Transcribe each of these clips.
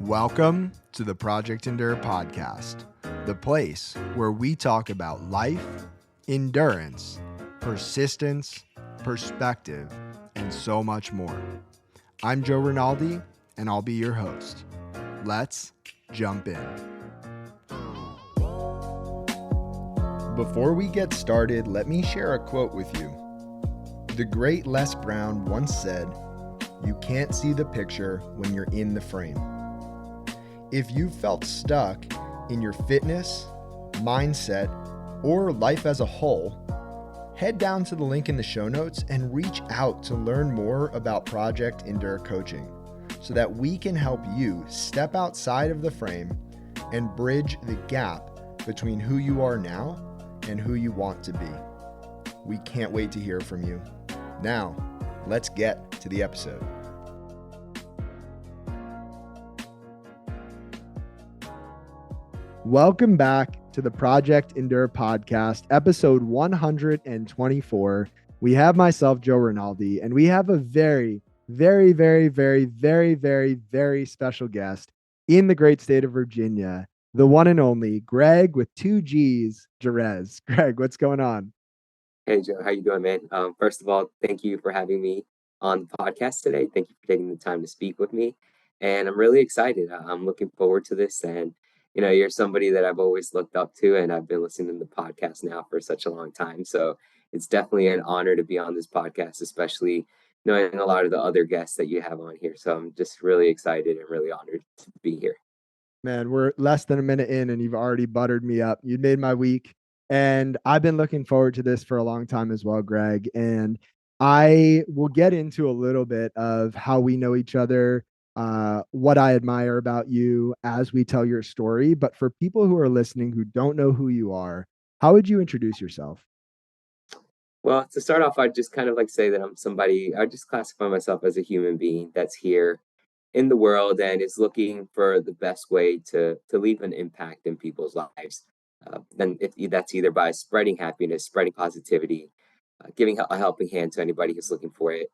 Welcome to the Project Endure podcast, the place where we talk about life, endurance, persistence, perspective, and so much more. I'm Joe Rinaldi, and I'll be your host. Let's jump in. Before we get started, let me share a quote with you. The great Les Brown once said, "You can't see the picture when you're in the frame." If you've felt stuck in your fitness, mindset, or life as a whole, head down to the link in the show notes and reach out to learn more about Project Endure Coaching so that we can help you step outside of the frame and bridge the gap between who you are now and who you want to be. We can't wait to hear from you. Now, let's get to the episode. Welcome back to the Project Endure podcast, episode 124. We have myself, Joe Rinaldi, and we have a very special guest in the great state of Virginia, the one and only Gregg with two G's, Jerez. Gregg, what's going on? Hey Joe, how you doing, man? First of all, thank you for having me on the podcast today. Thank you for taking the time to speak with me, and I'm really excited. I'm looking forward to this, and you're somebody that I've always looked up to, and I've been listening to the podcast now for such a long time. So it's definitely an honor to be on this podcast, especially knowing a lot of the other guests that you have on here. So I'm just really excited and really honored to be here. Man, we're less than a minute in and you've already buttered me up. You made my week. And I've been looking forward to this for a long time as well, Gregg. And I will get into a little bit of how we know each other, what I admire about you as we tell your story. But for people who are listening who don't know who you are, how would you introduce yourself? Well, to start off, I'd just kind of like say that I just classify myself as a human being that's here in the world and is looking for the best way to leave an impact in people's lives. And that's either by spreading happiness, spreading positivity, giving a helping hand to anybody who's looking for it.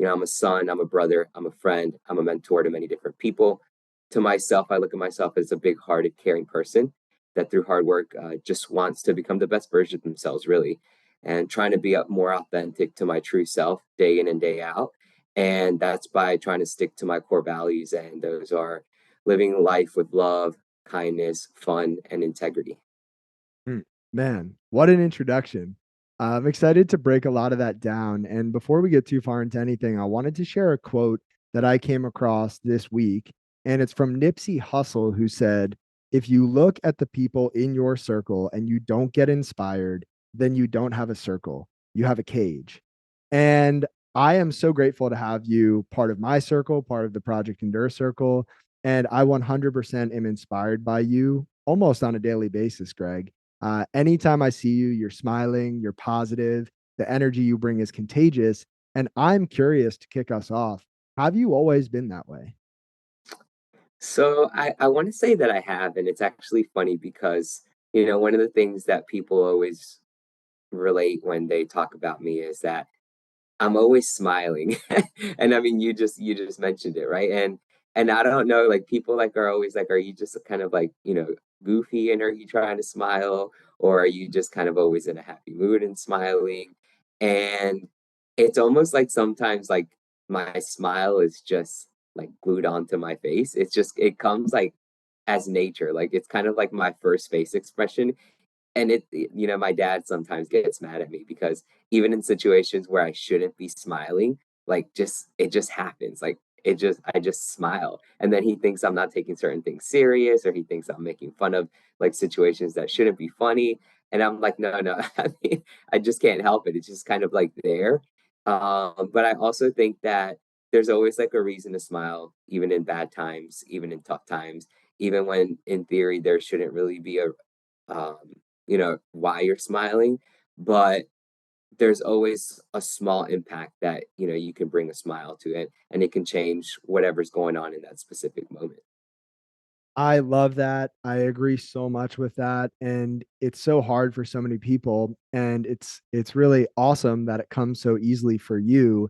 I'm a son, I'm a brother, I'm a friend, I'm a mentor to many different people. To myself, I look at myself as a big-hearted, caring person that through hard work just wants to become the best version of themselves, really, and trying to be more authentic to my true self day in and day out. And that's by trying to stick to my core values. And those are living life with love, kindness, fun, and integrity. Mm, Man, what an introduction. I'm excited to break a lot of that down. And before we get too far into anything, I wanted to share a quote that I came across this week. And it's from Nipsey Hussle, who said, "If you look at the people in your circle and you don't get inspired, then you don't have a circle, you have a cage." And I am so grateful to have you part of my circle, part of the Project Endure circle. And I 100% am inspired by you almost on a daily basis, Gregg. Anytime I see you, you're smiling, you're positive, the energy you bring is contagious. And I'm curious to kick us off. Have you always been that way? So I want to say that I have, and it's actually funny because, one of the things that people always relate when they talk about me is that I'm always smiling. And I mean, you just mentioned it, right? And I don't know, like people like are always like, are you just kind of like, goofy and are you trying to smile? Or are you just kind of always in a happy mood and smiling? And it's almost like sometimes like my smile is just like glued onto my face. It comes like as nature. Like it's kind of like my first face expression, and my dad sometimes gets mad at me because even in situations where I shouldn't be smiling, like just it just happens. Like I just smile. And then he thinks I'm not taking certain things serious, or he thinks I'm making fun of like situations that shouldn't be funny. And I'm like, no, no, I mean, I just can't help it. It's just kind of like there. But I also think that there's always like a reason to smile, even in bad times, even in tough times, even when in theory there shouldn't really be a um, why you're smiling, but there's always a small impact that, you can bring a smile to it and it can change whatever's going on in that specific moment. I love that. I agree so much with that, and it's so hard for so many people, and it's really awesome that it comes so easily for you.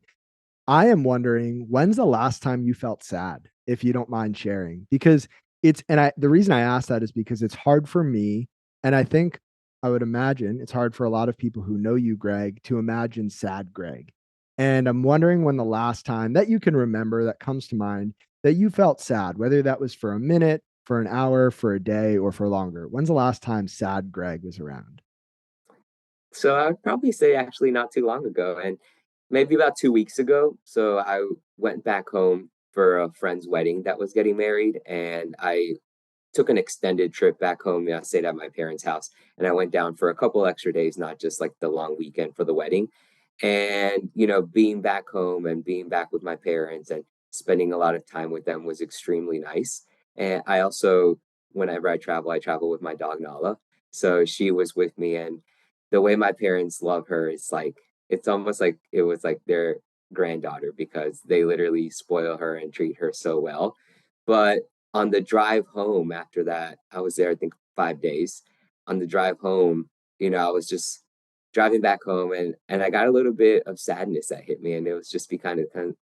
I am wondering, when's the last time you felt sad? if you don't mind sharing. Because it's and I the reason I ask that is because it's hard for me, and I think I would imagine it's hard for a lot of people who know you, Greg, to imagine sad Greg. And I'm wondering when the last time that you can remember that comes to mind that you felt sad, whether that was for a minute, for an hour, for a day, or for longer. When's the last time sad Greg was around? So I would probably say actually not too long ago, and maybe about 2 weeks ago. So I went back home for a friend's wedding that was getting married, and I took an extended trip back home. I stayed at my parents' house, and I went down for a couple extra days, not just like the long weekend for the wedding. And being back home and being back with my parents and spending a lot of time with them was extremely nice. And I also, whenever I travel with my dog Nala. So she was with me, and the way my parents love her is like it's almost like it was like their granddaughter because they literally spoil her and treat her so well. But on the drive home after that, I was there, I think, 5 days. On the drive home, I was just driving back home, and I got a little bit of sadness that hit me. And it was just kind of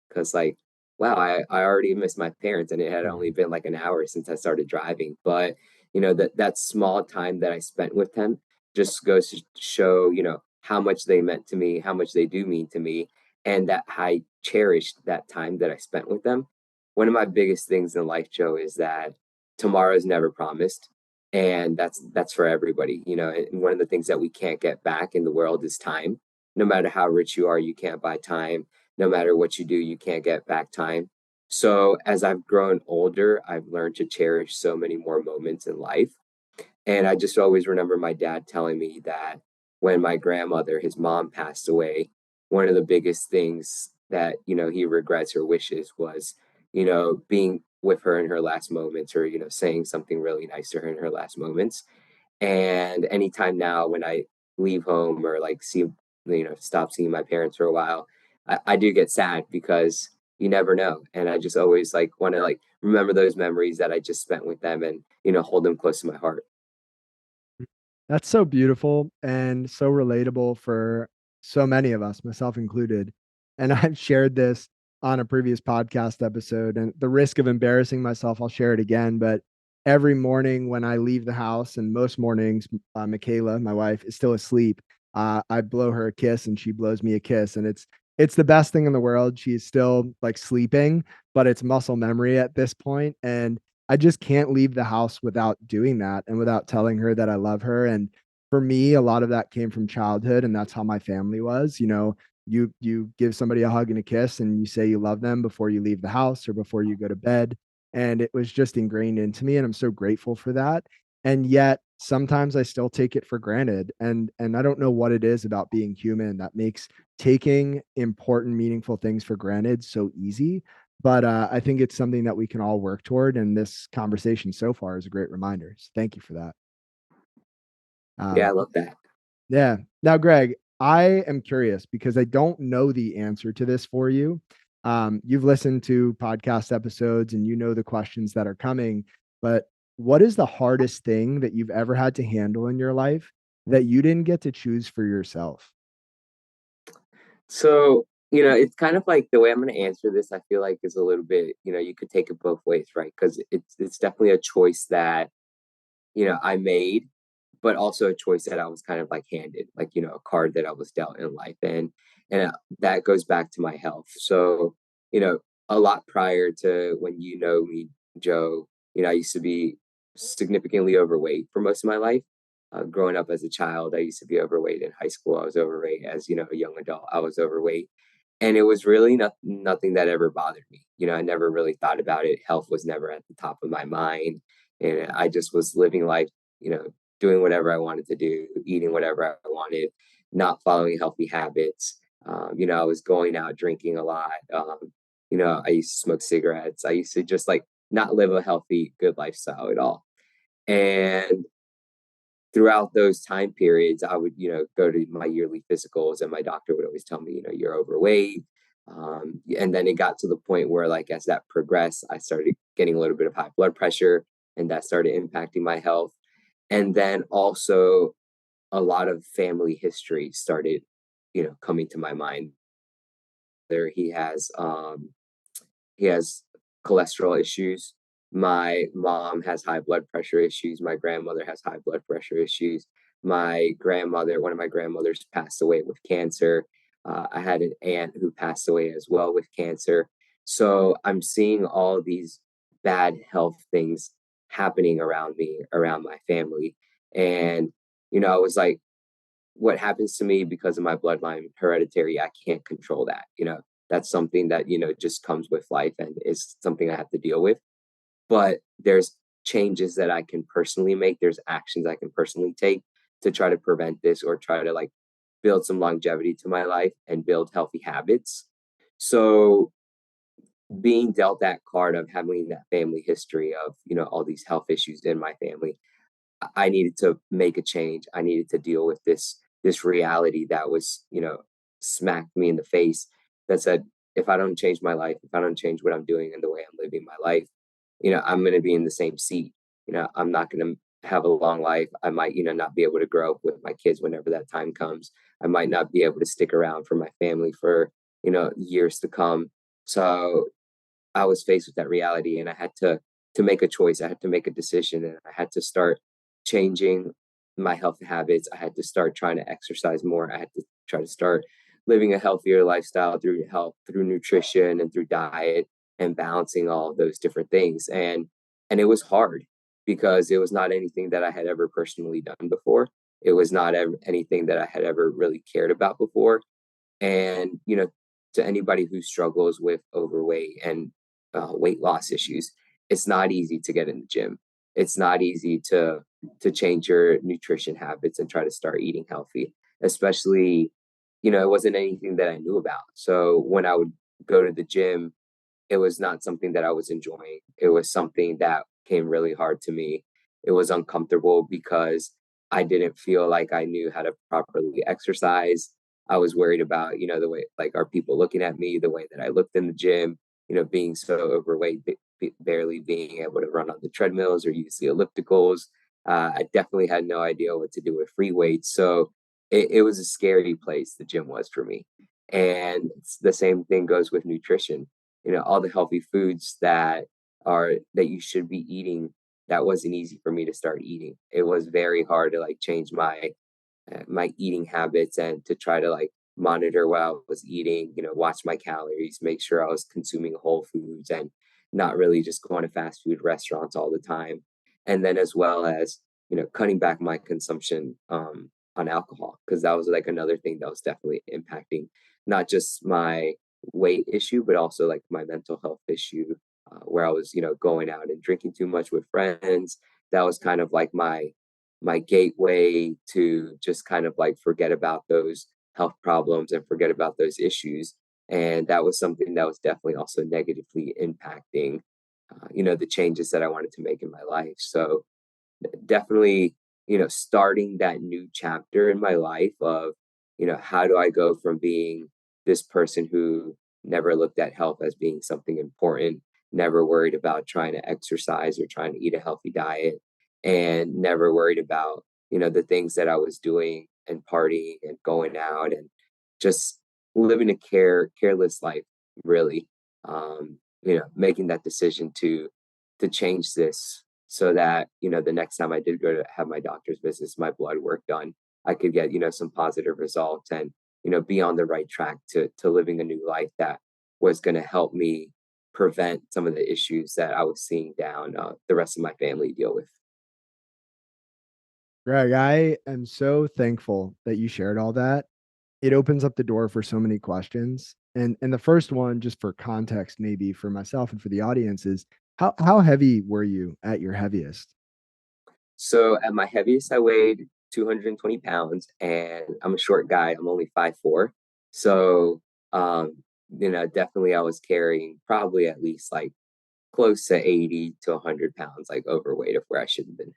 because like, wow, I already missed my parents, and it had only Mhm. been like an hour since I started driving. But that small time that I spent with them just goes to show, how much they meant to me, how much they do mean to me, and that I cherished that time that I spent with them. One of my biggest things in life, Joe, is that tomorrow is never promised, and that's for everybody. And one of the things that we can't get back in the world is time. No matter how rich you are, you can't buy time. No matter what you do, you can't get back time. So as I've grown older, I've learned to cherish so many more moments in life. And I just always remember my dad telling me that when my grandmother, his mom, passed away, one of the biggest things that, he regrets or wishes was, being with her in her last moments, or, saying something really nice to her in her last moments. And anytime now when I leave home or like stop seeing my parents for a while, I do get sad because you never know. And I just always like want to like remember those memories that I just spent with them and, hold them close to my heart. That's so beautiful and so relatable for so many of us, myself included. And I've shared this on a previous podcast episode, and the risk of embarrassing myself, I'll share it again. But every morning when I leave the house, and most mornings, Michaela, my wife, is still asleep. I blow her a kiss, and she blows me a kiss, and it's the best thing in the world. She's still like sleeping, but it's muscle memory at this point, and I just can't leave the house without doing that and without telling her that I love her. And for me, a lot of that came from childhood, and that's how my family was. You give somebody a hug and a kiss, and you say you love them before you leave the house or before you go to bed. And it was just ingrained into me, and I'm so grateful for that. And yet sometimes I still take it for granted. And I don't know what it is about being human that makes taking important, meaningful things for granted so easy, but I think it's something that we can all work toward. And this conversation so far is a great reminder. So thank you for that. Yeah, I Um, love that. yeah. Now, Greg, I am curious because I don't know the answer to this for you. You've listened to podcast episodes and you know the questions that are coming, but what is the hardest thing that you've ever had to handle in your life that you didn't get to choose for yourself? So, it's kind of like the way I'm going to answer this, I feel like is a little bit, you could take it both ways, right? Because it's definitely a choice that, I made, but also a choice that I was kind of like handed, like, a card that I was dealt in life. And that goes back to my health. So, you know, a lot prior to when you know me, Joe, I used to be significantly overweight for most of my life. Growing up as a child, I used to be overweight. In high school, I was overweight. As a young adult, I was overweight, and it was really nothing that ever bothered me. I never really thought about it. Health was never at the top of my mind, and I just was living life, doing whatever I wanted to do, eating whatever I wanted, not following healthy habits. I was going out drinking a lot. I used to smoke cigarettes. I used to just like not live a healthy, good lifestyle at all. And throughout those time periods, I would, go to my yearly physicals, and my doctor would always tell me, you're overweight. And then it got to the point where, like, as that progressed, I started getting a little bit of high blood pressure, and that started impacting my health. And then also, a lot of family history started, coming to my mind. There, he has cholesterol issues. My mom has high blood pressure issues. My grandmother has high blood pressure issues. One of my grandmothers passed away with cancer. I had an aunt who passed away as well with cancer. So I'm seeing all these bad health things happening around me, around my family. And, I was like, what happens to me because of my bloodline hereditary, I can't control that. That's something that, just comes with life and is something I have to deal with. But there's changes that I can personally make. There's actions I can personally take to try to prevent this or try to like build some longevity to my life and build healthy habits. So being dealt that card of having that family history of, all these health issues in my family, I needed to make a change. I needed to deal with this reality that was, smacked me in the face that said, if I don't change my life, if I don't change what I'm doing and the way I'm living my life, I'm going to be in the same seat. I'm not going to have a long life. I might, not be able to grow up with my kids whenever that time comes. I might not be able to stick around for my family for, years to come. So I was faced with that reality and I had to make a choice. I had to make a decision and I had to start changing my health habits. I had to start trying to exercise more. I had to try to start living a healthier lifestyle through health, through nutrition and through diet and balancing all of those different things. And it was hard because it was not anything that I had ever personally done before. It was not anything that I had ever really cared about before. And, to anybody who struggles with overweight and weight loss issues, it's not easy to get in the gym. It's not easy to change your nutrition habits and try to start eating healthy, especially, it wasn't anything that I knew about. So when I would go to the gym, it was not something that I was enjoying. It was something that came really hard to me. It was uncomfortable because I didn't feel like I knew how to properly exercise. I was worried about, the way, like, are people looking at me the way that I looked in the gym, being so overweight, barely being able to run on the treadmills or use the ellipticals. I definitely had no idea what to do with free weights. So it was a scary place, the gym was for me. And the same thing goes with nutrition. All the healthy foods that you should be eating, that wasn't easy for me to start eating. It was very hard to like change my eating habits and to try to like monitor what I was eating, watch my calories, make sure I was consuming whole foods and not really just going to fast food restaurants all the time. And then as well as, cutting back my consumption on alcohol, because that was like another thing that was definitely impacting not just my weight issue, but also like my mental health issue, where I was, going out and drinking too much with friends. That was kind of like my gateway to just kind of like forget about those health problems and forget about those issues. And that was something that was definitely also negatively impacting, the changes that I wanted to make in my life. So definitely, starting that new chapter in my life of, how do I go from being this person who never looked at health as being something important, never worried about trying to exercise or trying to eat a healthy diet, and never worried about, the things that I was doing and partying and going out and just living a careless life, really. Making that decision to change this so that the next time I did go to have my doctor's visits, my blood work done, I could get some positive results and be on the right track to living a new life that was going to help me prevent some of the issues that I was seeing down the rest of my family deal with. Greg, I am so thankful that you shared all that. It opens up the door for so many questions. And the first one, just for context, maybe for myself and for the audience, is how heavy were you at your heaviest? So at my heaviest, I weighed 220 pounds, and I'm a short guy. I'm only 5'4". So, definitely I was carrying probably at least like close to 80 to 100 pounds, like overweight of where I should have been.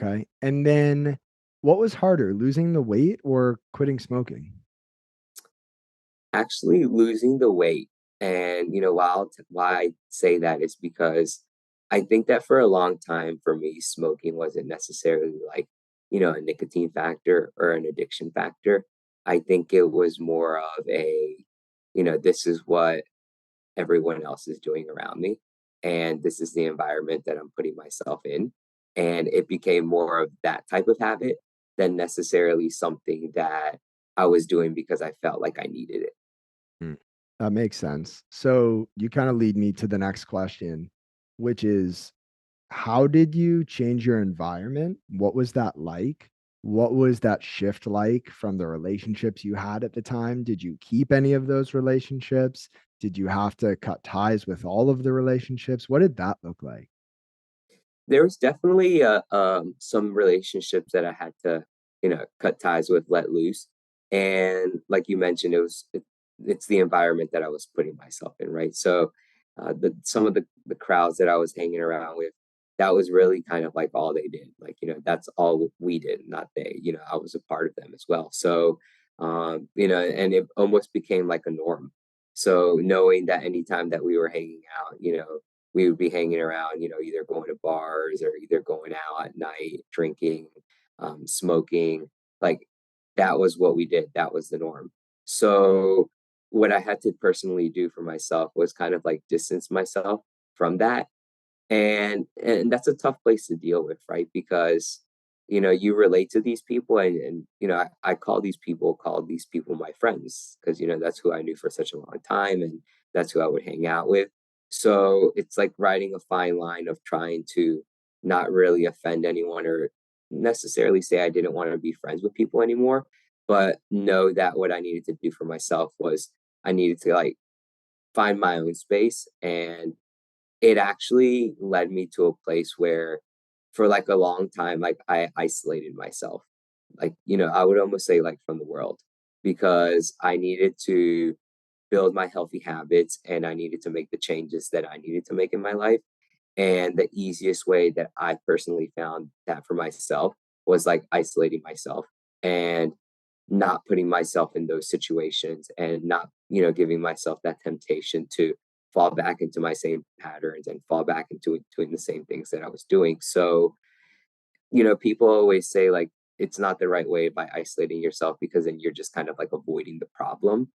Okay. And then what was harder, losing the weight or quitting smoking? Actually losing the weight. And, why I say that is because I think that for a long time for me, smoking wasn't necessarily like, a nicotine factor or an addiction factor. I think it was more of a, this is what everyone else is doing around me. and this is the environment that I'm putting myself in. And it became more of that type of habit than necessarily something that I was doing because I felt like I needed it. Mm. That makes sense. So you kind of lead me to the next question, which is how did you change your environment? What was that like? What was that shift like from the relationships you had at the time? Did you keep any of those relationships? Did you have to cut ties with all of the relationships? What did that look like? There was definitely some relationships that I had to, cut ties with, let loose. And like you mentioned, it's the environment that I was putting myself in, right? So some of the crowds that I was hanging around with, that was really kind of like all they did. Like, that's all we did, not they. I was a part of them as well. So and it almost became like a norm. So knowing that anytime that we were hanging out, we would be hanging around, either going to bars or either going out at night, drinking, smoking. Like that was what we did. That was the norm. So what I had to personally do for myself was kind of like distance myself from that, and that's a tough place to deal with, right? Because you relate to these people, and I call these people my friends, because that's who I knew for such a long time, and that's who I would hang out with. So it's like riding a fine line of trying to not really offend anyone or necessarily say I didn't want to be friends with people anymore, but know that what I needed to do for myself was I needed to like find my own space. And it actually led me to a place where for like a long time, like I isolated myself. Like, I would almost say like from the world, because I needed to build my healthy habits and I needed to make the changes that I needed to make in my life. And the easiest way that I personally found that for myself was like isolating myself and not putting myself in those situations, and not, giving myself that temptation to fall back into my same patterns and fall back into doing the same things that I was doing. So, people always say like it's not the right way by isolating yourself, because then you're just kind of like avoiding the problem.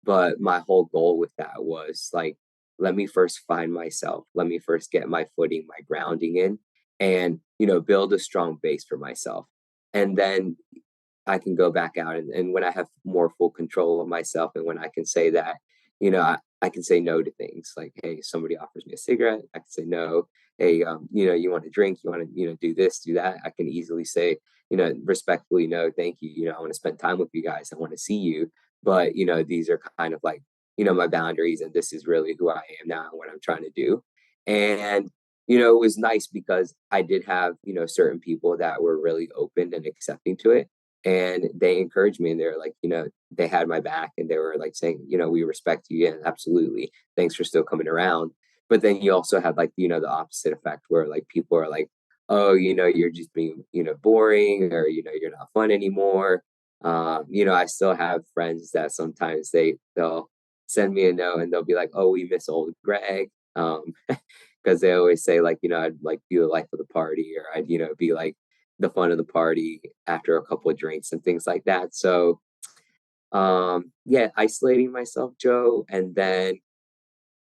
But my whole goal with that was like, let me first find myself. Let me first get my footing, my grounding in, and, build a strong base for myself. And then I can go back out, and when I have more full control of myself, and when I can say that, I can say no to things like, hey, somebody offers me a cigarette, I can say no. Hey, you want to drink, you want to, do this, do that. I can easily say, respectfully, no, thank you. I want to spend time with you guys. I want to see you. But, these are kind of like, my boundaries, and this is really who I am now and what I'm trying to do. And, it was nice because I did have, certain people that were really open and accepting to it, and they encouraged me, and they're like, they had my back, and they were like saying, we respect you. Yeah, absolutely, thanks for still coming around. But then you also have like, the opposite effect, where like people are like, oh, you're just being, boring, or you're not fun anymore. I still have friends that sometimes they'll send me a note, and they'll be like, oh, we miss old Greg. Because they always say like, I'd like be the life of the party, or I'd, be like the fun of the party after a couple of drinks and things like that. So yeah, isolating myself, Joe, and then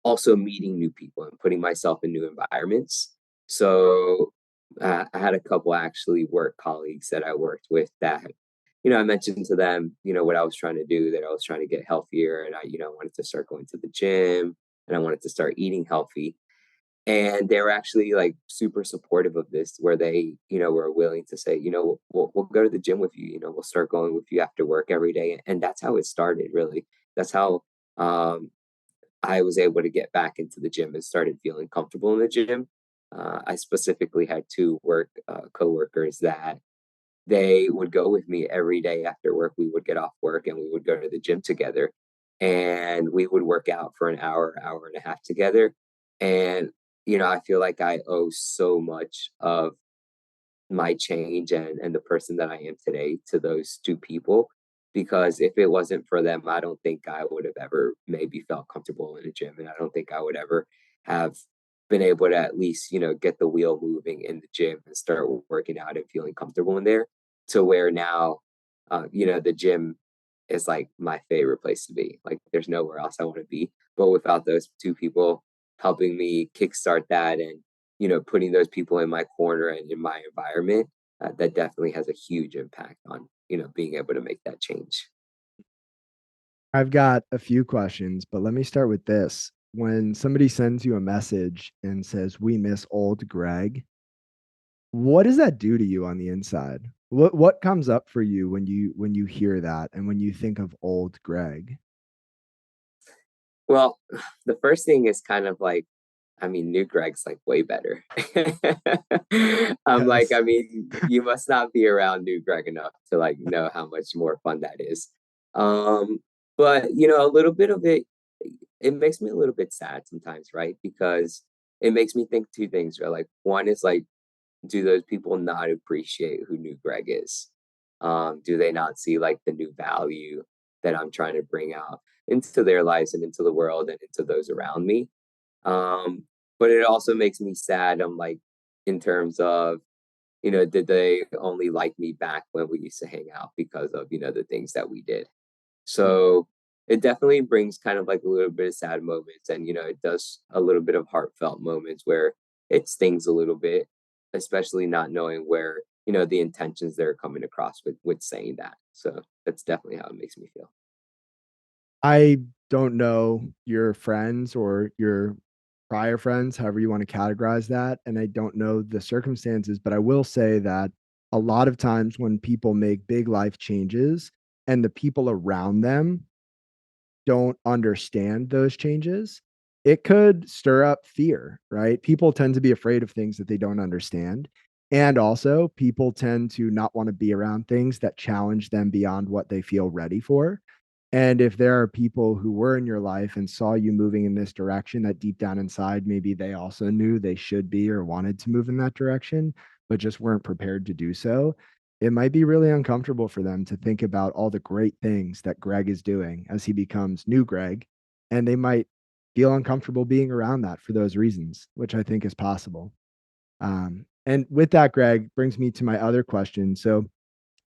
also meeting new people and putting myself in new environments. So I had a couple actually work colleagues that I worked with that, I mentioned to them, what I was trying to do, that I was trying to get healthier, and I, wanted to start going to the gym, and I wanted to start eating healthy. And they were actually like super supportive of this, where they, were willing to say, we'll go to the gym with you, we'll start going with you after work every day. And that's how it started, really. That's how I was able to get back into the gym and started feeling comfortable in the gym. I specifically had two work coworkers that they would go with me every day after work. We would get off work and we would go to the gym together, and we would work out for an hour, hour and a half together. And, I feel like I owe so much of my change and the person that I am today to those two people, because if it wasn't for them, I don't think I would have ever maybe felt comfortable in a gym, and I don't think I would ever have been able to at least, get the wheel moving in the gym and start working out and feeling comfortable in there, to where now the gym is like my favorite place to be. Like there's nowhere else I want to be. But without those two people, helping me kickstart that and, putting those people in my corner and in my environment, that definitely has a huge impact on, being able to make that change. I've got a few questions, but let me start with this. When somebody sends you a message and says, "We miss old Greg," what does that do to you on the inside? What comes up for you when you hear that and when you think of old Greg? Well, the first thing is kind of like, I mean, new Greg's like way better. I'm like, Yes. I mean, you must not be around new Greg enough to like know how much more fun that is. Um, but a little bit of it, it makes me a little bit sad sometimes, right? Because it makes me think two things, right? Like one is like, do those people not appreciate who new Greg is? Do they not see like the new value that I'm trying to bring out into their lives and into the world and into those around me? Um, but it also makes me sad. I'm like, in terms of, did they only like me back when we used to hang out because of, the things that we did? So it definitely brings kind of like a little bit of sad moments. And, it does a little bit of heartfelt moments where it stings a little bit, especially not knowing where, the intentions they're coming across with saying that. So that's definitely how it makes me feel. I don't know your friends or your prior friends, however you want to categorize that. And I don't know the circumstances, but I will say that a lot of times when people make big life changes and the people around them don't understand those changes, it could stir up fear, right? People tend to be afraid of things that they don't understand. And also, people tend to not want to be around things that challenge them beyond what they feel ready for. And if there are people who were in your life and saw you moving in this direction that deep down inside, maybe they also knew they should be or wanted to move in that direction, but just weren't prepared to do so, it might be really uncomfortable for them to think about all the great things that Greg is doing as he becomes new Greg. And they might feel uncomfortable being around that for those reasons, which I think is possible. And with that, Greg brings me to my other question. So,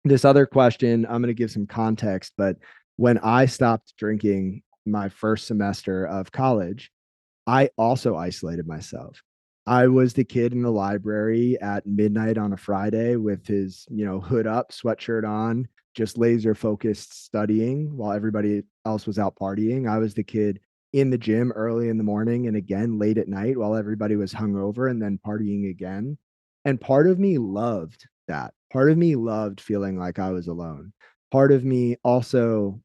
this other question, I'm going to give some context, but when I stopped drinking my first semester of college, I also isolated myself. I was the kid in the library at midnight on a Friday with his, hood up, sweatshirt on, just laser focused studying while everybody else was out partying. I was the kid in the gym early in the morning and again late at night while everybody was hungover and then partying again. And part of me loved that. Part of me loved feeling like I was alone. Part of me also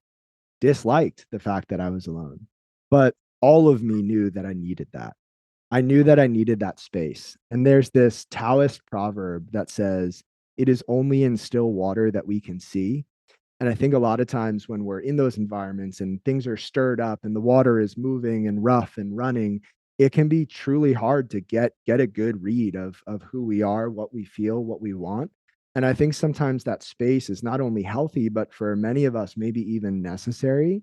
disliked the fact that I was alone. But all of me knew that I needed that. I knew that I needed that space. And there's this Taoist proverb that says, "It is only in still water that we can see." And I think a lot of times when we're in those environments and things are stirred up and the water is moving and rough and running, it can be truly hard to get a good read of who we are, what we feel, what we want. And I think sometimes that space is not only healthy, but for many of us, maybe even necessary.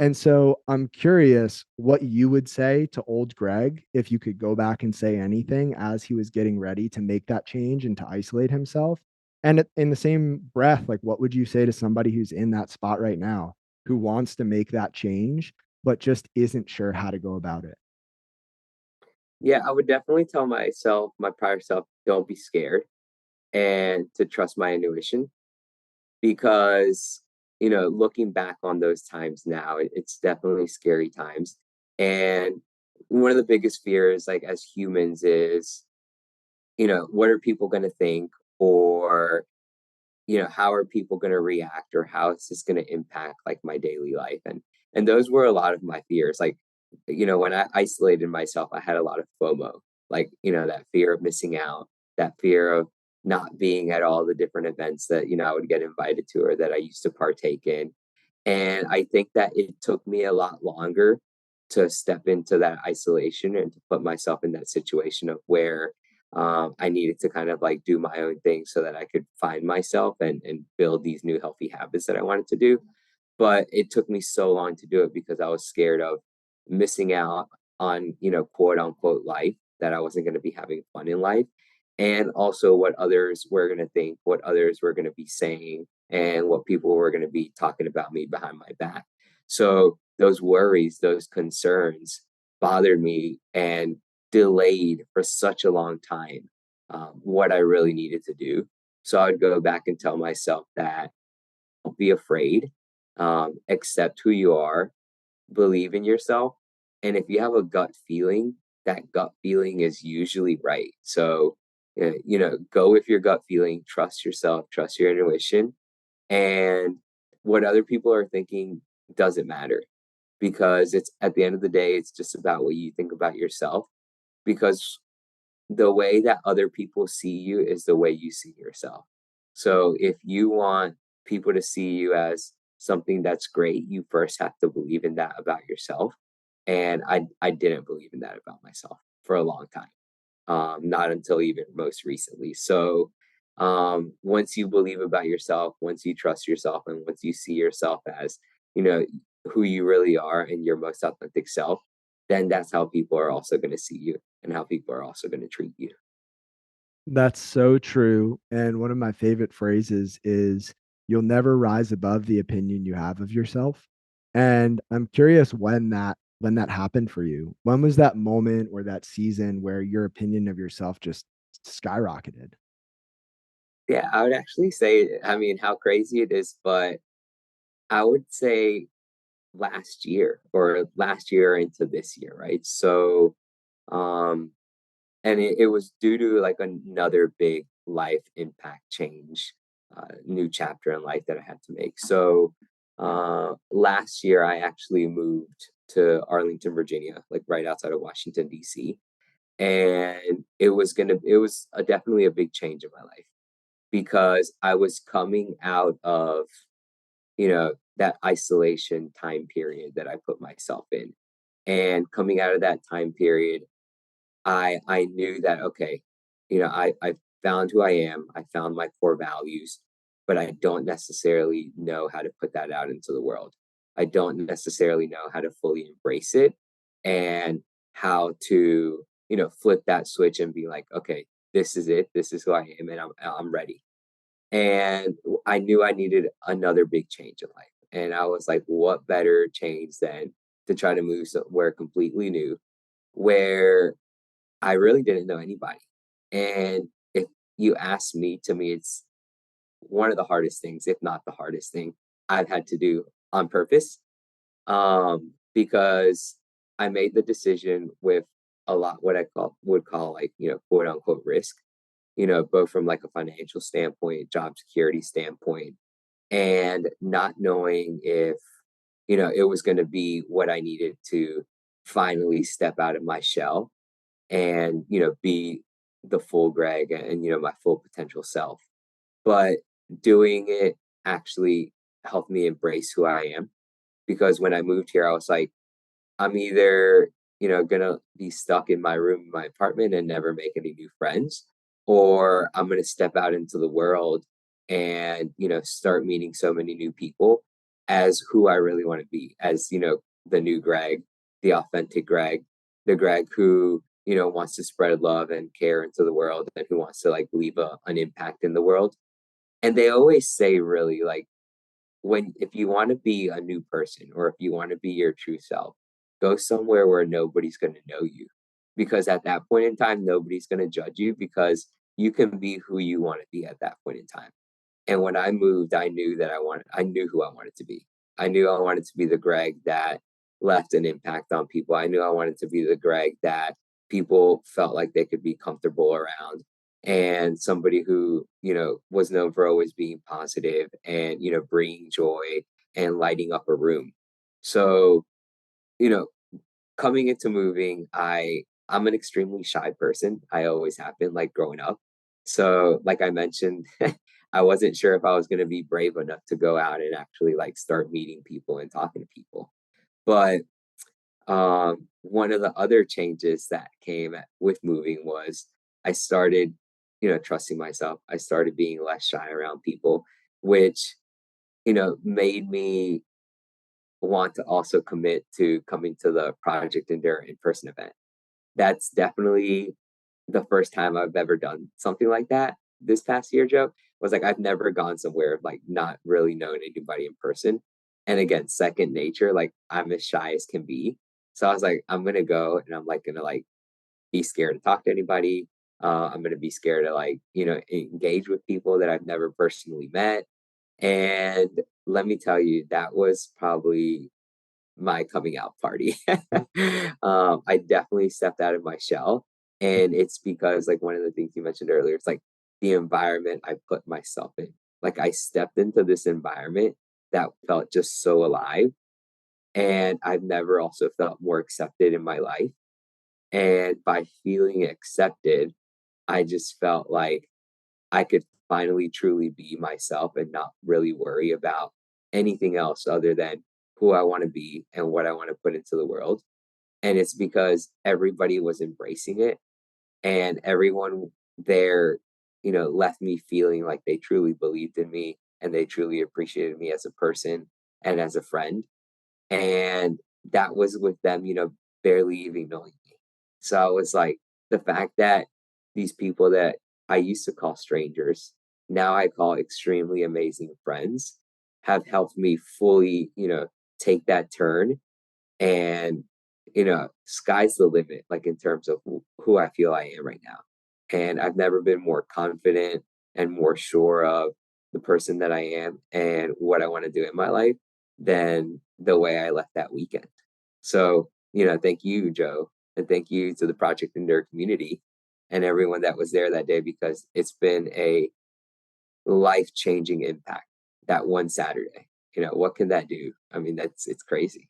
And so I'm curious what you would say to old Greg if you could go back and say anything as he was getting ready to make that change and to isolate himself. And in the same breath, like what would you say to somebody who's in that spot right now who wants to make that change, but just isn't sure how to go about it? Yeah, I would definitely tell myself, my prior self, don't be scared and to trust my intuition because, looking back on those times now, it's definitely scary times. And one of the biggest fears, like as humans, is, what are people going to think? Or how are people going to react, or how is this going to impact like my daily life? And those were a lot of my fears. Like, when I isolated myself, I had a lot of FOMO, like, that fear of missing out, that fear of not being at all the different events that, I would get invited to or that I used to partake in. And I think that it took me a lot longer to step into that isolation and to put myself in that situation of where I needed to kind of like do my own thing so that I could find myself and build these new healthy habits that I wanted to do. But it took me so long to do it because I was scared of missing out on, quote unquote life, that I wasn't going to be having fun in life. And also what others were going to think, what others were going to be saying, and what people were going to be talking about me behind my back. So those worries, those concerns, bothered me and delayed for such a long time what I really needed to do. So I would go back and tell myself that don't be afraid, accept who you are, believe in yourself. And if you have a gut feeling, that gut feeling is usually right. So, go with your gut feeling, trust yourself, trust your intuition. And what other people are thinking doesn't matter because it's at the end of the day, it's just about what you think about yourself. Because the way that other people see you is the way you see yourself. So if you want people to see you as something that's great, you first have to believe in that about yourself. And I didn't believe in that about myself for a long time, not until even most recently. So once you believe about yourself, once you trust yourself, and once you see yourself as, you know, who you really are and your most authentic self, then that's how people are also going to see you and how people are also going to treat you. That's so true. And one of my favorite phrases is, "You'll never rise above the opinion you have of yourself." And I'm curious when that happened for you. When was that moment or that season where your opinion of yourself just skyrocketed? Yeah, I would actually say, I mean, how crazy it is, but I would say last year into this year, right? So, um, and it was due to like another big life impact change, new chapter in life that I had to make. So, last year I actually moved to Arlington, Virginia, like right outside of Washington, D.C. And it was definitely a big change in my life because I was coming out of, that isolation time period that I put myself in. And coming out of that time period, I knew that okay, I found who I am, I found my core values, but I don't necessarily know how to put that out into the world. I don't necessarily know how to fully embrace it and how to, flip that switch and be like, okay, this is it, this is who I am, and I'm ready. And I knew I needed another big change in life. And I was like, what better change than to try to move somewhere completely new where I really didn't know anybody. And if you ask me, to me, it's one of the hardest things, if not the hardest thing I've had to do on purpose. Because I made the decision with a lot what I would call like, quote unquote risk, both from like a financial standpoint, job security standpoint, and not knowing if, it was going to be what I needed to finally step out of my shell and, be the full Greg and, my full potential self. But doing it actually helped me embrace who I am because when I moved here, I was like, I'm either, gonna be stuck in my room in my apartment and never make any new friends, or I'm gonna step out into the world and, start meeting so many new people as who I really want to be, as, the new Greg, the authentic Greg, the Greg who, wants to spread love and care into the world and who wants to like leave an impact in the world. And they always say really like when if you want to be a new person or if you want to be your true self, go somewhere where nobody's going to know you. Because at that point in time, nobody's going to judge you because you can be who you want to be at that point in time. And when I moved, I knew who I wanted to be. I knew I wanted to be the Greg that left an impact on people. I knew I wanted to be the Greg that people felt like they could be comfortable around and somebody who, was known for always being positive and, bringing joy and lighting up a room. So, you know, coming into moving, I'm an extremely shy person. I always have been like growing up. So, like I mentioned, I wasn't sure if I was going to be brave enough to go out and actually like start meeting people and talking to people. But one of the other changes that came with moving was I started, trusting myself. I started being less shy around people, which, made me want to also commit to coming to the Project Endure in person event. That's definitely the first time I've ever done something like that this past year, Joe. Was like I've never gone somewhere like not really known anybody in person. And again, second nature, like I'm as shy as can be. So I was like, I'm gonna go and I'm like gonna like be scared to talk to anybody. I'm gonna be scared to like, engage with people that I've never personally met. And let me tell you, that was probably my coming out party. I definitely stepped out of my shell. And it's because, like, one of the things you mentioned earlier, it's like the environment I put myself in. Like, I stepped into this environment that felt just so alive. And I've never also felt more accepted in my life. And by feeling accepted, I just felt like I could finally truly be myself and not really worry about anything else other than who I want to be and what I want to put into the world. And it's because everybody was embracing it and everyone there, left me feeling like they truly believed in me and they truly appreciated me as a person and as a friend. And that was with them, barely even knowing me. So I was like, the fact that these people that I used to call strangers, now I call extremely amazing friends, have helped me fully, take that turn and sky's the limit, like in terms of who I feel I am right now. And I've never been more confident and more sure of the person that I am and what I want to do in my life than the way I left that weekend. So, thank you, Joe, and thank you to the Project Endure community and everyone that was there that day, because it's been a life changing impact that one Saturday. What can that do? I mean, it's crazy.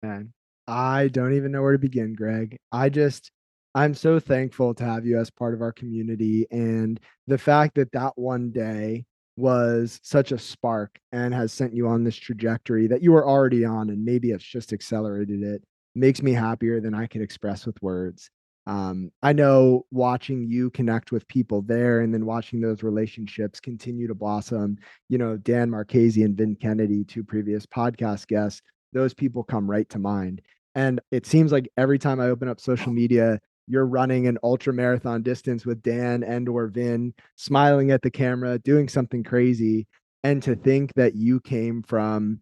Man, I don't even know where to begin, Greg. I'm so thankful to have you as part of our community. And the fact that that one day was such a spark and has sent you on this trajectory that you were already on, and maybe it's just accelerated it, makes me happier than I could express with words. I know watching you connect with people there and then watching those relationships continue to blossom, Dan Marchese and Vin Kennedy, two previous podcast guests, those people come right to mind. And it seems like every time I open up social media, you're running an ultra marathon distance with Dan and or Vin, smiling at the camera, doing something crazy. And to think that you came from,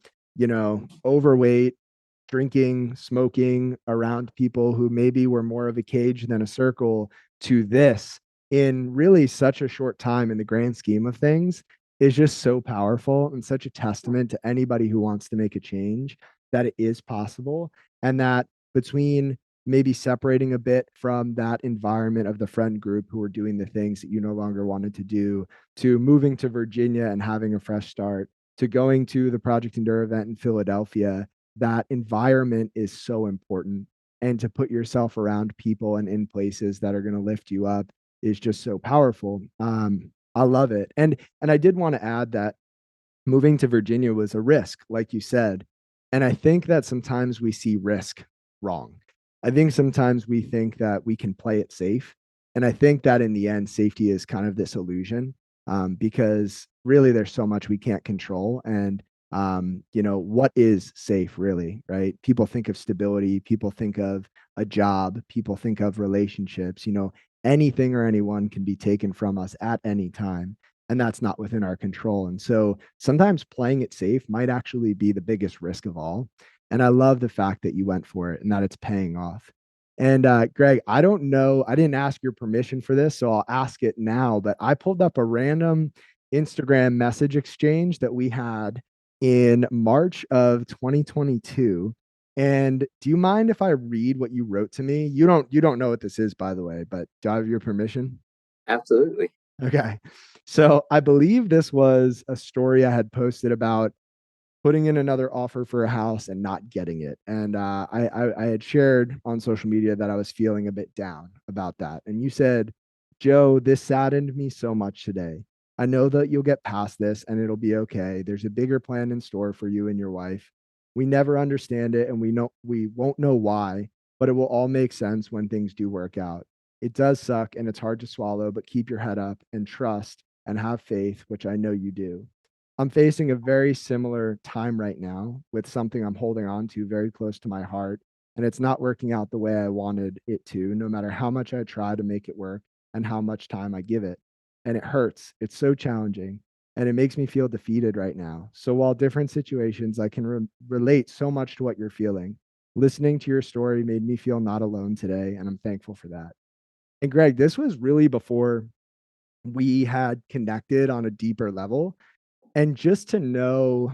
overweight, drinking, smoking around people who maybe were more of a cage than a circle to this in really such a short time in the grand scheme of things is just so powerful and such a testament to anybody who wants to make a change that it is possible. And that between maybe separating a bit from that environment of the friend group who were doing the things that you no longer wanted to do, to moving to Virginia and having a fresh start, to going to the Project Endure event in Philadelphia, that environment is so important. And to put yourself around people and in places that are going to lift you up is just so powerful. I love it. And I did want to add that moving to Virginia was a risk, like you said. And I think that sometimes we see risk wrong. I think sometimes we think that we can play it safe. And I think that in the end, safety is kind of this illusion, because really there's so much we can't control. And, what is safe really, right? People think of stability, people think of a job, people think of relationships, anything or anyone can be taken from us at any time, and that's not within our control. And so sometimes playing it safe might actually be the biggest risk of all. And I love the fact that you went for it and that it's paying off. And Greg, I don't know, I didn't ask your permission for this, so I'll ask it now. But I pulled up a random Instagram message exchange that we had in March of 2022. And do you mind if I read what you wrote to me? You don't know what this is, by the way, but do I have your permission? Absolutely. Okay. So I believe this was a story I had posted about putting in another offer for a house and not getting it. And I had shared on social media that I was feeling a bit down about that. And you said, Joe, this saddened me so much today. I know that you'll get past this and it'll be okay. There's a bigger plan in store for you and your wife. We never understand it and we won't know why, but it will all make sense when things do work out. It does suck and it's hard to swallow, but keep your head up and trust and have faith, which I know you do. I'm facing a very similar time right now with something I'm holding on to very close to my heart. And it's not working out the way I wanted it to, no matter how much I try to make it work and how much time I give it. And it hurts. It's so challenging. And it makes me feel defeated right now. So, while different situations, I can relate so much to what you're feeling. Listening to your story made me feel not alone today, and I'm thankful for that. And Greg, this was really before we had connected on a deeper level. And just to know,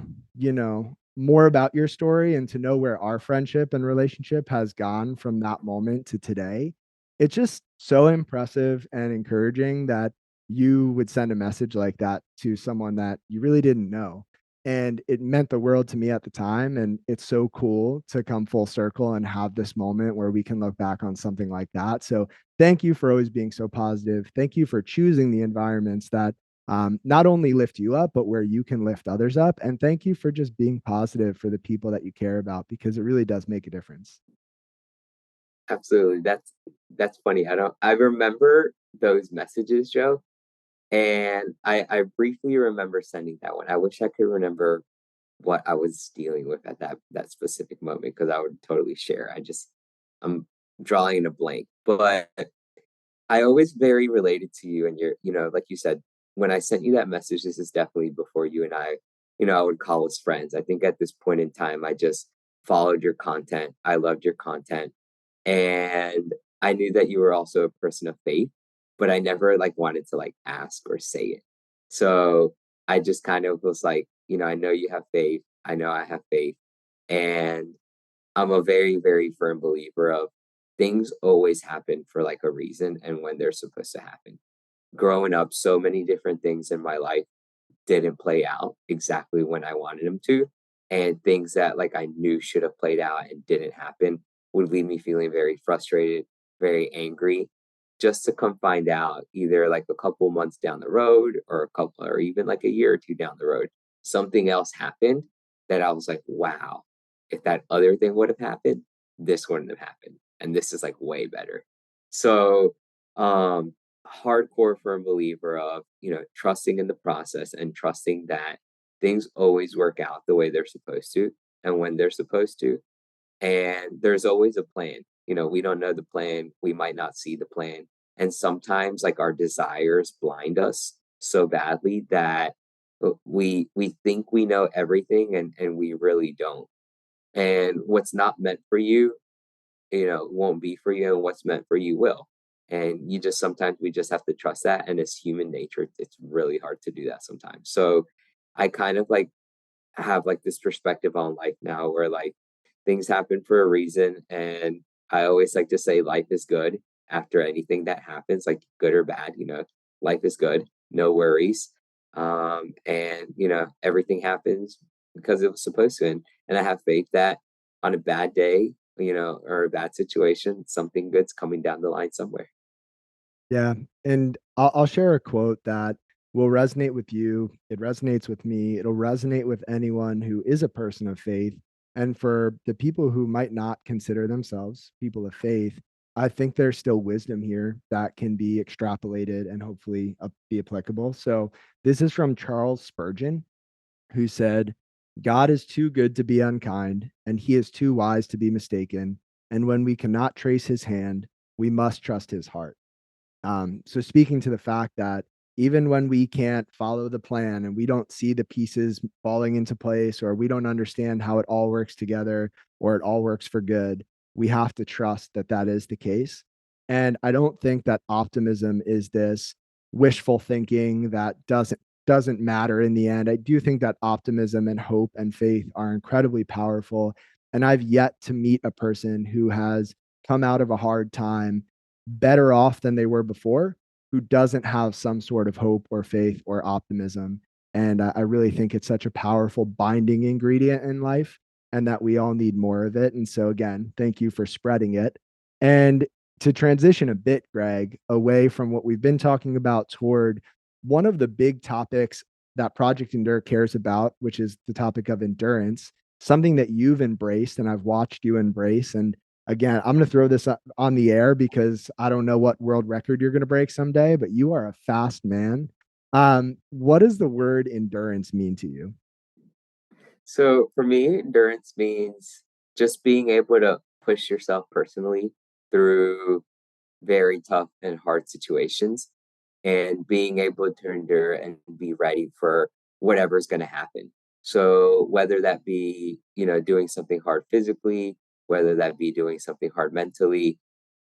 more about your story and to know where our friendship and relationship has gone from that moment to today, it's just so impressive and encouraging that you would send a message like that to someone that you really didn't know. And it meant the world to me at the time. And it's so cool to come full circle and have this moment where we can look back on something like that. So thank you for always being so positive. Thank you for choosing the environments that not only lift you up, but where you can lift others up. And thank you for just being positive for the people that you care about because it really does make a difference. Absolutely. That's funny. I remember those messages, Joe, and I briefly remember sending that one. I wish I could remember what I was dealing with at that specific moment because I would totally share. I'm drawing a blank. But I always very related to you and like you said, when I sent you that message, this is definitely before you and I would call us friends. I think at this point in time, I just followed your content. I loved your content. And I knew that you were also a person of faith, but I never like wanted to like ask or say it. So I just kind of was like, I know you have faith. I know I have faith. And I'm a very, very firm believer of things always happen for like a reason and when they're supposed to happen. Growing up, so many different things in my life didn't play out exactly when I wanted them to. And things that like I knew should have played out and didn't happen would leave me feeling very frustrated, very angry, just to come find out either like a couple months down the road or a couple or even like a year or two down the road, something else happened that I was like, wow, if that other thing would have happened, this wouldn't have happened. And this is like way better. So um hardcore firm believer of trusting in the process and trusting that things always work out the way they're supposed to and when they're supposed to, and there's always a plan. We don't know the plan, we might not see the plan, and sometimes like our desires blind us so badly that we think we know everything and we really don't, and what's not meant for you won't be for you, and what's meant for you will. And you just sometimes we just have to trust that. And it's human nature. It's really hard to do that sometimes. So I kind of like have like this perspective on life now where like things happen for a reason. And I always like to say life is good after anything that happens, like good or bad, life is good, no worries. And everything happens because it was supposed to. And I have faith that on a bad day, or a bad situation, something good's coming down the line somewhere. Yeah. And I'll share a quote that will resonate with you. It resonates with me. It'll resonate with anyone who is a person of faith. And for the people who might not consider themselves people of faith, I think there's still wisdom here that can be extrapolated and hopefully be applicable. So this is from Charles Spurgeon, who said, God is too good to be unkind, and he is too wise to be mistaken. And when we cannot trace his hand, we must trust his heart. So speaking to the fact that even when we can't follow the plan and we don't see the pieces falling into place, or we don't understand how it all works together, or it all works for good, we have to trust that that is the case. And I don't think that optimism is this wishful thinking that doesn't matter in the end. I do think that optimism and hope and faith are incredibly powerful. And I've yet to meet a person who has come out of a hard time better off than they were before, who doesn't have some sort of hope or faith or optimism. And I really think it's such a powerful binding ingredient in life and that we all need more of it. And so, again, thank you for spreading it. And to transition a bit, Greg, away from what we've been talking about toward one of the big topics that Project Endure cares about, which is the topic of endurance, something that you've embraced and I've watched you embrace. And again, I'm going to throw this on the air because I don't know what world record you're going to break someday, but you are a fast man. What does the word endurance mean to you? So for me, endurance means just being able to push yourself personally through very tough and hard situations and being able to endure and be ready for whatever's going to happen. So whether that be, doing something hard physically whether that be doing something hard mentally,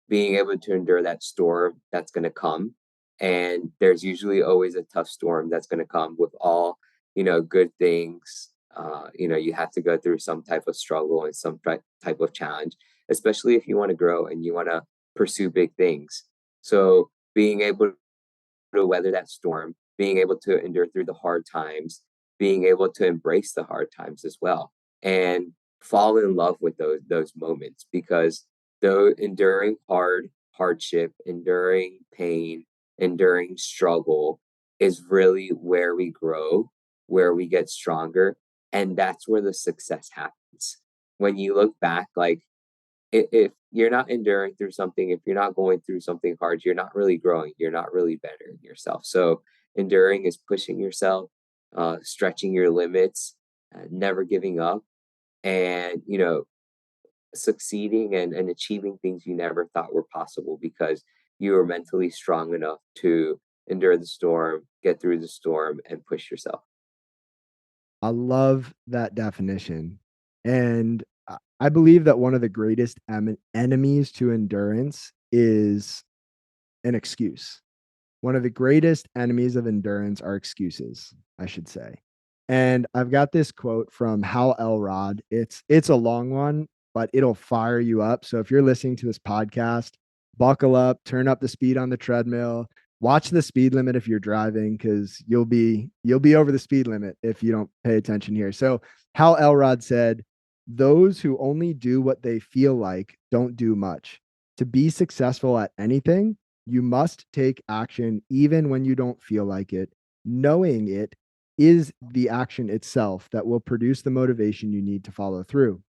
being able to endure that storm that's going to come. And there's usually always a tough storm that's going to come with all, good things. You have to go through some type of struggle and some type of challenge, especially if you want to grow and you want to pursue big things. So being able to weather that storm, being able to endure through the hard times, being able to embrace the hard times as well, and fall in love with those moments because though enduring hardship, enduring pain, enduring struggle is really where we grow, where we get stronger, and that's where the success happens. When you look back, like if you're not enduring through something, if you're not going through something hard, you're not really growing. You're not really bettering yourself. So enduring is pushing yourself, stretching your limits, never giving up, and succeeding and achieving things you never thought were possible because you were mentally strong enough to endure the storm, get through the storm, and push yourself. I love that definition. And I believe that one of the greatest enemies to endurance is an excuse. One of the greatest enemies of endurance are excuses, I should say. And I've got this quote from Hal Elrod. It's a long one, but it'll fire you up. So if you're listening to this podcast, buckle up, turn up the speed on the treadmill, watch the speed limit if you're driving because you'll be over the speed limit if you don't pay attention here. So Hal Elrod said, "Those who only do what they feel like don't do much. To be successful at anything, you must take action even when you don't feel like it. Knowing it is the action itself that will produce the motivation you need to follow through.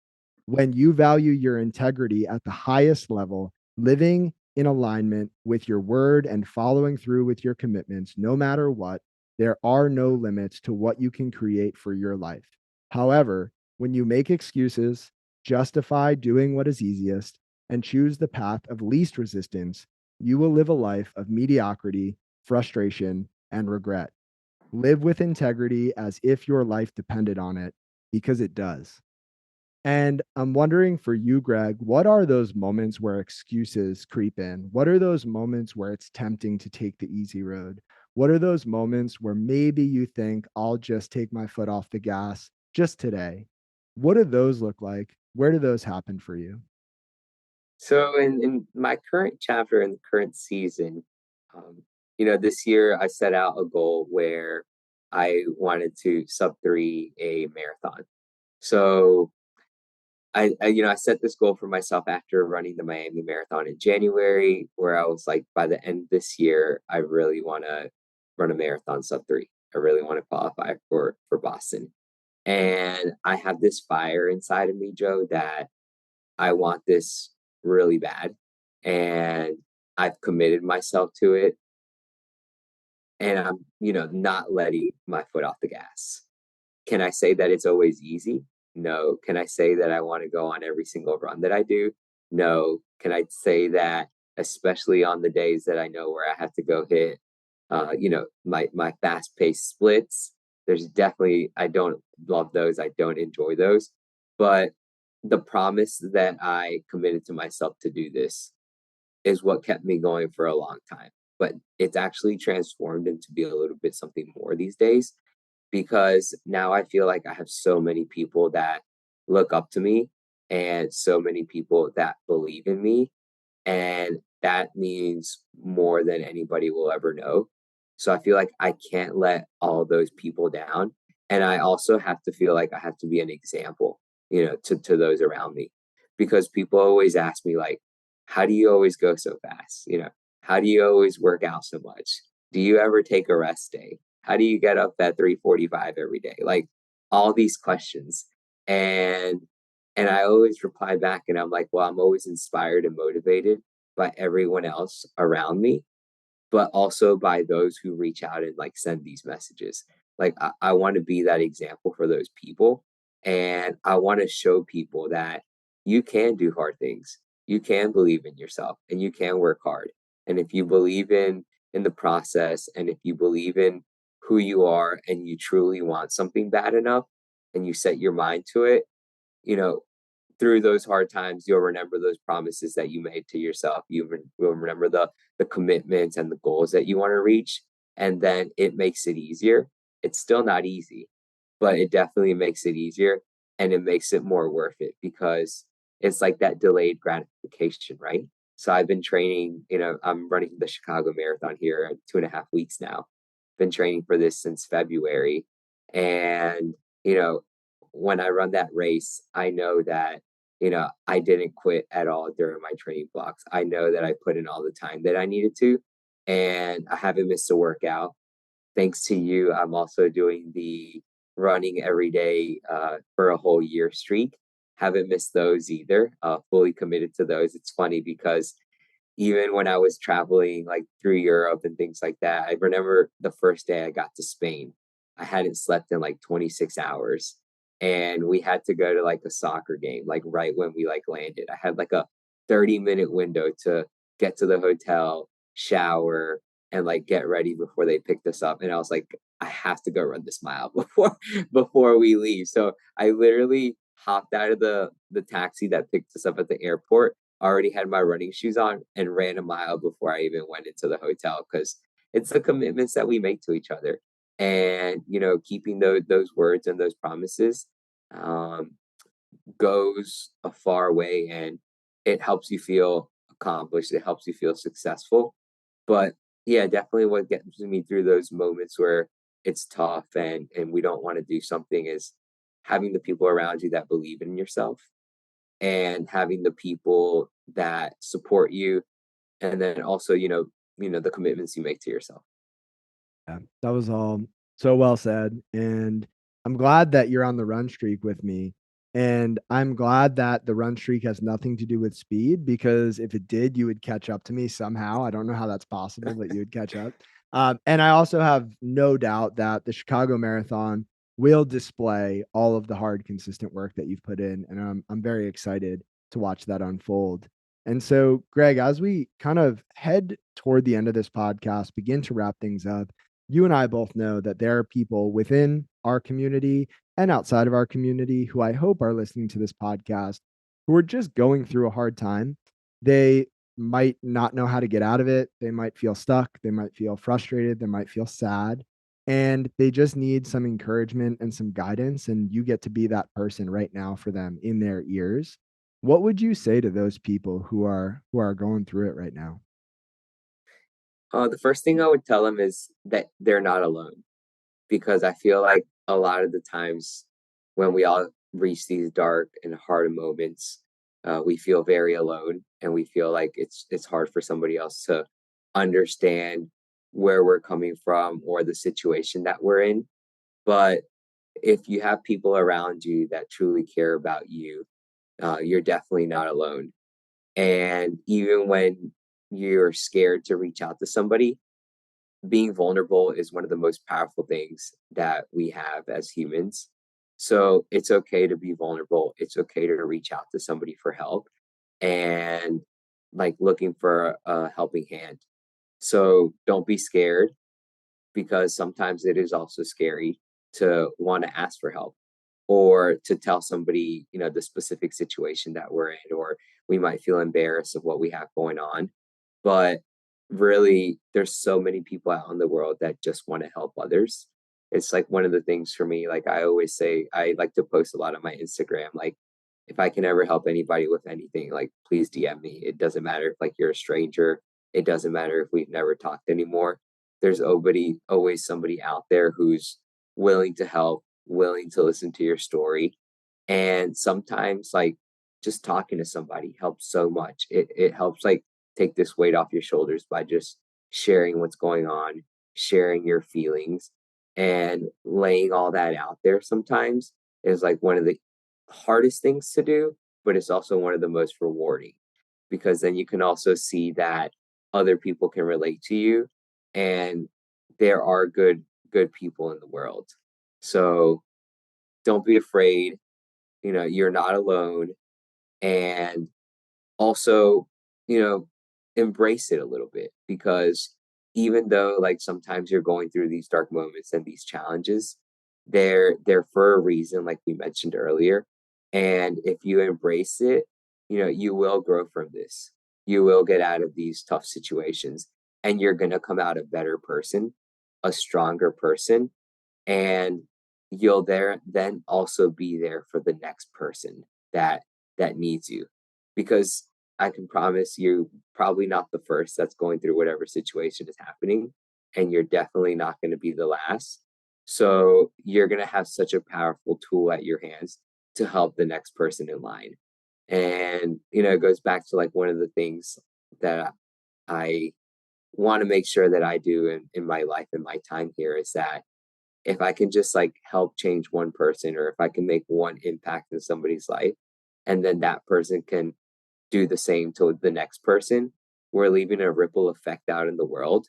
When you value your integrity at the highest level, living in alignment with your word and following through with your commitments, no matter what, there are no limits to what you can create for your life. However, when you make excuses, justify doing what is easiest, and choose the path of least resistance, you will live a life of mediocrity, frustration, and regret. Live with integrity as if your life depended on it, because it does." And I'm wondering for you, Greg, what are those moments where excuses creep in? What are those moments where it's tempting to take the easy road? What are those moments where maybe you think, I'll just take my foot off the gas just today? What do those look like? Where do those happen for you? So in my current chapter in the current season, this year I set out a goal where I wanted to sub three a marathon. So I set this goal for myself after running the Miami Marathon in January, where I was like, by the end of this year, I really want to run a marathon sub three. I really want to qualify for Boston, and I have this fire inside of me, Joe, that I want this really bad, and I've committed myself to it, and I'm not letting my foot off the gas. Can I say that it's always easy? No. Can I say that I want to go on every single run that I do? No. Can I say that, especially on the days that I know where I have to go hit, my fast paced splits? There's definitely I don't love those. I don't enjoy those, but the promise that I committed to myself to do this is what kept me going for a long time. But it's actually transformed into be a little bit something more these days because now I feel like I have so many people that look up to me and so many people that believe in me. And that means more than anybody will ever know. So I feel like I can't let all those people down. And I also have to feel like I have to be an example, to those around me. Because people always ask me, like, how do you always go so fast? How do you always work out so much? Do you ever take a rest day? How do you get up at 3:45 every day? Like all these questions. And and I always reply back and I'm like, well, I'm always inspired and motivated by everyone else around me, but also by those who reach out and like send these messages. Like I want to be that example for those people. And I want to show people that you can do hard things. You can believe in yourself and you can work hard. And if you believe in the process and if you believe in who you are and you truly want something bad enough and you set your mind to it, you know, through those hard times, you'll remember those promises that you made to yourself. Will remember the commitments and the goals that you want to reach, and then it makes it easier. It's still not easy, but it definitely makes it easier, and it makes it more worth it because it's like that delayed gratification, right? So I've been training, I'm running the Chicago Marathon here in 2.5 weeks now. Been training for this since February. And, when I run that race, I know that, I didn't quit at all during my training blocks. I know that I put in all the time that I needed to, and I haven't missed a workout. Thanks to you, I'm also doing the running every day for a whole year streak. Haven't missed those either. Fully committed to those. It's funny because even when I was traveling like through Europe and things like that, I remember the first day I got to Spain. I hadn't slept in like 26 hours and we had to go to like a soccer game, like right when we like landed. I had like a 30-minute window to get to the hotel, shower, and like get ready before they picked us up. And I was like, I have to go run this mile before we leave. So I literally hopped out of the taxi that picked us up at the airport, already had my running shoes on, and ran a mile before I even went into the hotel because it's the commitments that we make to each other. And keeping those words and those promises um, goes a far way, and it helps you feel accomplished. It helps you feel successful. But yeah, definitely what gets me through those moments where it's tough and we don't want to do something is having the people around you that believe in yourself and having the people that support you, and then also the commitments you make to yourself. Yeah, that was all so well said, and I'm glad that you're on the run streak with me, and I'm glad that the run streak has nothing to do with speed, because if it did, you would catch up to me somehow. I don't know how that's possible, but you would catch up. And I also have no doubt that the Chicago Marathon will display all of the hard, consistent work that you've put in, and I'm very excited to watch that unfold. And so, Greg, as we kind of head toward the end of this podcast, begin to wrap things up, you and I both know that there are people within our community and outside of our community who I hope are listening to this podcast who are just going through a hard time. They might not know how to get out of it. They might feel stuck. They might feel frustrated. They might feel sad. And they just need some encouragement and some guidance. And you get to be that person right now for them in their ears. What would you say to those people who are going through it right now? The first thing I would tell them is that they're not alone because I feel like a lot of the times when we all reach these dark and hard moments, we feel very alone and we feel like it's hard for somebody else to understand where we're coming from or the situation that we're in. But if you have people around you that truly care about you, you're definitely not alone. And even when you're scared to reach out to somebody, being vulnerable is one of the most powerful things that we have as humans. So it's okay to be vulnerable. It's okay to reach out to somebody for help and like looking for a helping hand. So don't be scared because sometimes it is also scary to want to ask for help or to tell somebody, the specific situation that we're in, or we might feel embarrassed of what we have going on. But really, there's so many people out in the world that just want to help others. It's like one of the things for me, like I always say, I like to post a lot on my Instagram. Like, if I can ever help anybody with anything, like please DM me. It doesn't matter if like you're a stranger. It doesn't matter if we've never talked anymore. There's always somebody out there who's willing to help, willing to listen to your story. And sometimes like just talking to somebody helps so much. It helps like take this weight off your shoulders by just sharing what's going on, sharing your feelings, and laying all that out there sometimes is like one of the hardest things to do, but it's also one of the most rewarding because then you can also see that other people can relate to you and there are good people in the world. So don't be afraid, you're not alone, and also, you know, embrace it a little bit because even though like sometimes you're going through these dark moments and these challenges, they're for a reason, like we mentioned earlier. And if you embrace it, you will grow from this. You will get out of these tough situations, and you're going to come out a better person, a stronger person, and you'll then also be there for the next person that needs you. Because I can promise you, probably not the first that's going through whatever situation is happening, and you're definitely not going to be the last. So you're going to have such a powerful tool at your hands to help the next person in line. And it goes back to like one of the things that I want to make sure that I do in my life and my time here is that if I can just like help change one person, or if I can make one impact in somebody's life, and then that person can do the same to the next person, we're leaving a ripple effect out in the world.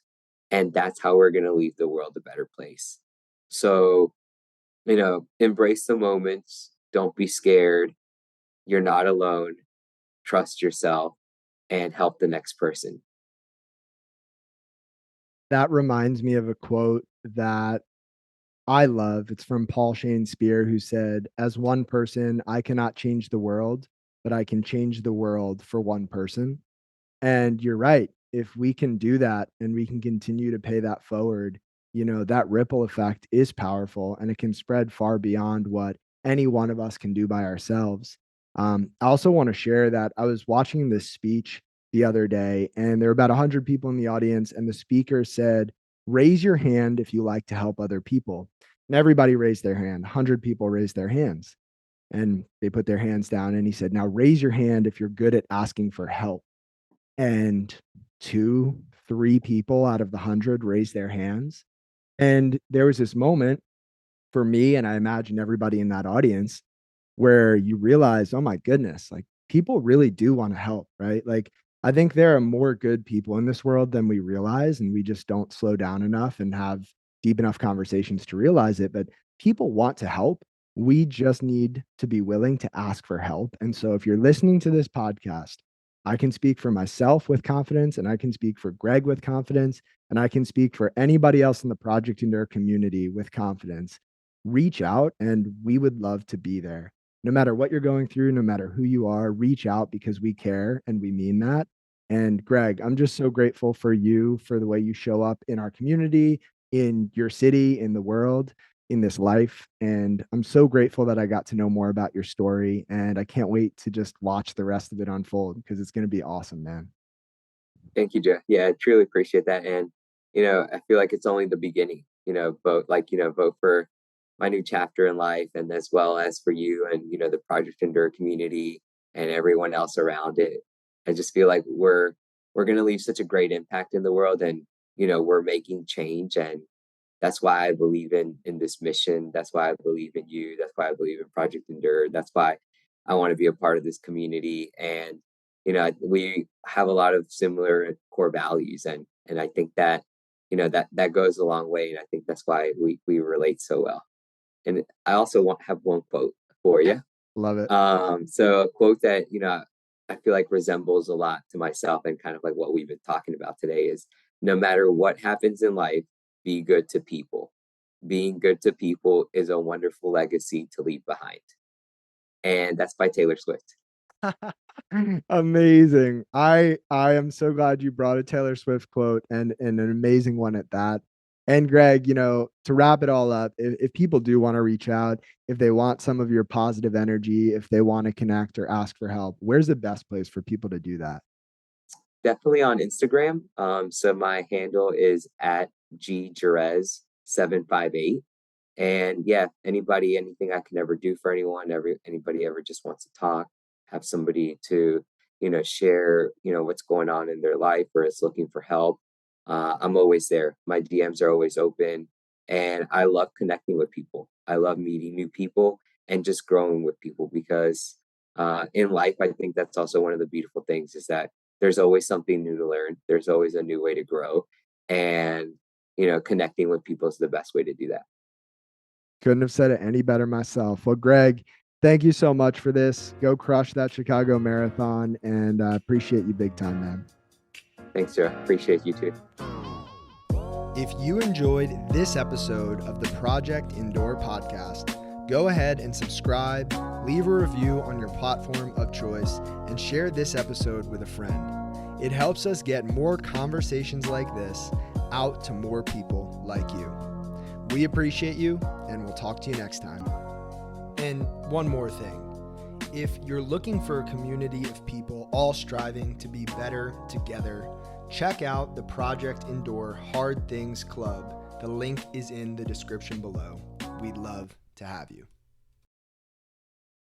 And that's how we're going to leave the world a better place. So, embrace the moments. Don't be scared. You're not alone. Trust yourself and help the next person. That reminds me of a quote that I love. It's from Paul Shane Spear, who said, "As one person, I cannot change the world, but I can change the world for one person." And you're right. If we can do that and we can continue to pay that forward, that ripple effect is powerful and it can spread far beyond what any one of us can do by ourselves. I also want to share that I was watching this speech the other day, and there were about 100 people in the audience, and the speaker said, "Raise your hand if you like to help other people." And everybody raised their hand. 100 people raised their hands, and they put their hands down. And he said, "Now raise your hand if you're good at asking for help." And 2, 3 people out of the 100 raised their hands. And there was this moment for me, and I imagine everybody in that audience, where you realize, oh my goodness, like people really do want to help, right? Like I think there are more good people in this world than we realize, and we just don't slow down enough and have deep enough conversations to realize it. But people want to help. We just need to be willing to ask for help. And so if you're listening to this podcast, I can speak for myself with confidence, and I can speak for Gregg with confidence, and I can speak for anybody else in the Project Endure community with confidence. Reach out, and we would love to be there. No matter what you're going through, no matter who you are, reach out because we care and we mean that. And Gregg, I'm just so grateful for you, for the way you show up in our community, in your city, in the world, in this life. And I'm so grateful that I got to know more about your story. And I can't wait to just watch the rest of it unfold because it's going to be awesome, man. Thank you, Joe. Yeah, I truly appreciate that. And, I feel like it's only the beginning, vote for my new chapter in life, and as well as for you and, the Project Endure community and everyone else around it. I just feel like we're going to leave such a great impact in the world, and, we're making change. And that's why I believe in this mission. That's why I believe in you. That's why I believe in Project Endure. That's why I want to be a part of this community. And we have a lot of similar core values, and I think that that goes a long way. And I think that's why we relate so well. And I also have one quote for you. Love it. So a quote that I feel like resembles a lot to myself and kind of like what we've been talking about today is, no matter what happens in life, be good to people. Being good to people is a wonderful legacy to leave behind. And that's by Taylor Swift. Amazing. I am so glad you brought a Taylor Swift quote, and an amazing one at that. And Gregg, to wrap it all up, if people do want to reach out, if they want some of your positive energy, if they want to connect or ask for help, where's the best place for people to do that? Definitely on Instagram. So my handle is at G Jerez 758. And yeah, anything I can ever do for anyone, anybody ever just wants to talk, have somebody to, share, what's going on in their life or is looking for help. I'm always there. My DMs are always open, and I love connecting with people. I love meeting new people and just growing with people because in life, I think that's also one of the beautiful things is that there's always something new to learn. There's always a new way to grow, and connecting with people is the best way to do that. Couldn't have said it any better myself. Well, Gregg, thank you so much for this. Go crush that Chicago Marathon, and I appreciate you big time, man. Thanks, Joe. Appreciate you too. If you enjoyed this episode of the Project Endure podcast, go ahead and subscribe, leave a review on your platform of choice, and share this episode with a friend. It helps us get more conversations like this out to more people like you. We appreciate you, and we'll talk to you next time. And one more thing. If you're looking for a community of people all striving to be better together, check out the Project Endure Hard Things Club. The link is in the description below. We'd love to have you.